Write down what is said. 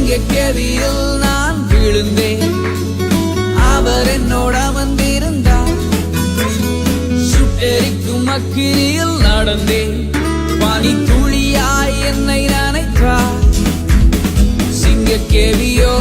சிங்கக்கேவியில் நான் விழுந்தேன், அவர் என்னோட வந்திருந்தார். சுட்டெரிக்கும் அக்கினியில் நடந்தேன், பனி துளியாய் என்னை நனைத்தார். சிங்கக்கேவியோ